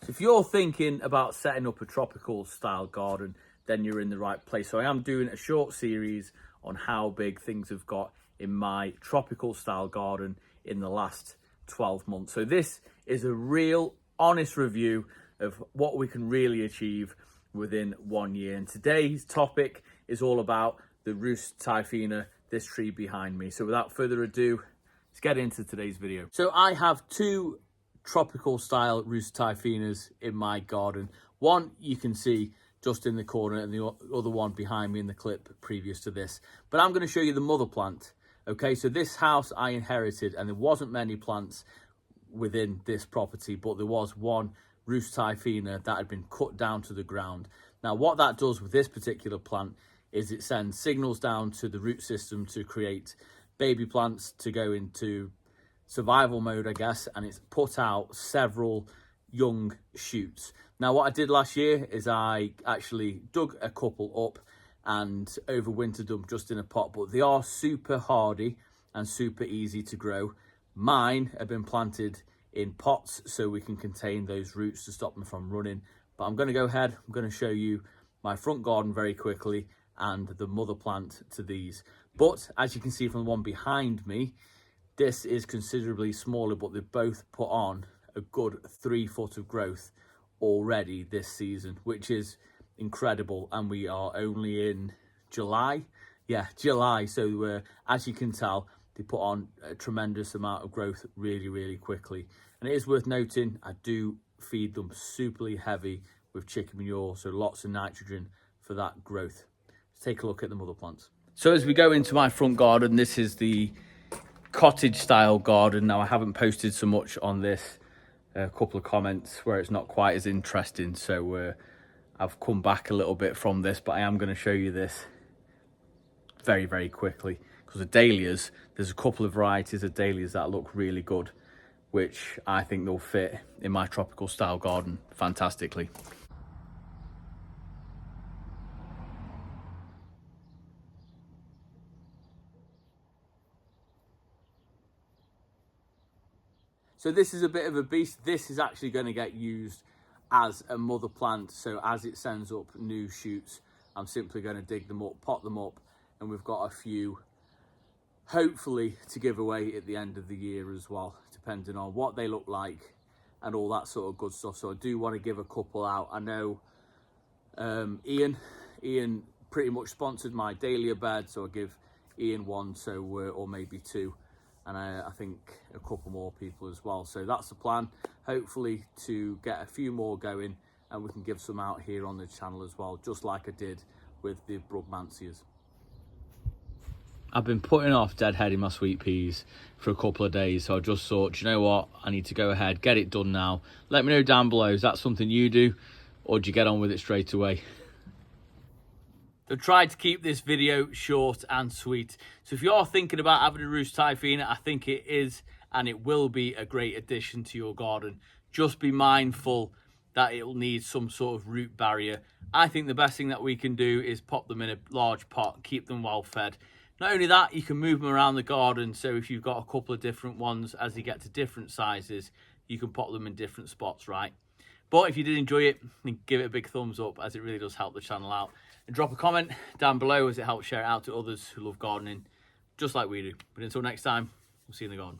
If you're thinking about setting up a tropical style garden, then you're in the right place. So I am doing a short series on how big things have got in my tropical style garden in the last 12 months. So this is a real honest review of what we can really achieve within 1 year. And today's topic is all about the Rhus Typhina, this tree behind me. So without further ado, let's get into today's video. So I have two tropical style Rhus Typhinas in my garden. One you can see just in the corner and the other one behind me in the clip previous to this. But I'm going to show you the mother plant. Okay, so this house I inherited and there wasn't many plants within this property, but there was one Rhus Typhina that had been cut down to the ground. Now what that does with this particular plant is it sends signals down to the root system to create baby plants to go into survival mode, I guess, and it's put out several young shoots. Now what I did last year is I actually dug a couple up and overwintered them just in a pot, but they are super hardy and super easy to grow. Mine have been planted in pots so we can contain those roots to stop them from running. But I'm going to go ahead, I'm going to show you my front garden very quickly and the mother plant to these. But as you can see from the one behind me, this is considerably smaller, but they've both put on a good 3 foot of growth already this season, which is incredible. And we are only in July. Yeah, July. So as you can tell, they put on a tremendous amount of growth really quickly. And it is worth noting, I do feed them superly heavy with chicken manure, so lots of nitrogen for that growth. Let's take a look at the mother plants. So as we go into my front garden, this is the cottage style garden. Now I haven't posted so much on this, a couple of comments where it's not quite as interesting, so I've come back a little bit from this, but I am going to show you this very quickly, because the dahlias, there's a couple of varieties of dahlias that look really good, which I think they'll fit in my tropical style garden fantastically. So this is a bit of a beast. This is actually going to get used as a mother plant. So as it sends up new shoots, I'm simply going to dig them up, pot them up, and we've got a few hopefully to give away at the end of the year as well, depending on what they look like and all that sort of good stuff. So I do want to give a couple out. I know Ian pretty much sponsored my dahlia bed, so I give Ian one, so or maybe two. And I think a couple more people as well. So that's the plan, hopefully to get a few more going, and we can give some out here on the channel as well, just like I did with the Brugmansias. I've been putting off deadheading my sweet peas for a couple of days, so I just thought, you know what, I need to go ahead, get it done now. Let me know down below, is that something you do, or do you get on with it straight away? So tried to keep this video short and sweet. So if you're thinking about having a Rhus Typhina, I think it is and it will be a great addition to your garden. Just be mindful that it'll need some sort of root barrier. I think the best thing that we can do is pop them in a large pot, keep them well fed. Not only that, you can move them around the garden. So if you've got a couple of different ones, as they get to different sizes, you can pop them in different spots, right? But if you did enjoy it, then give it a big thumbs up, as it really does help the channel out. And drop a comment down below, as it helps share it out to others who love gardening just like we do. But until next time, we'll see you in the garden.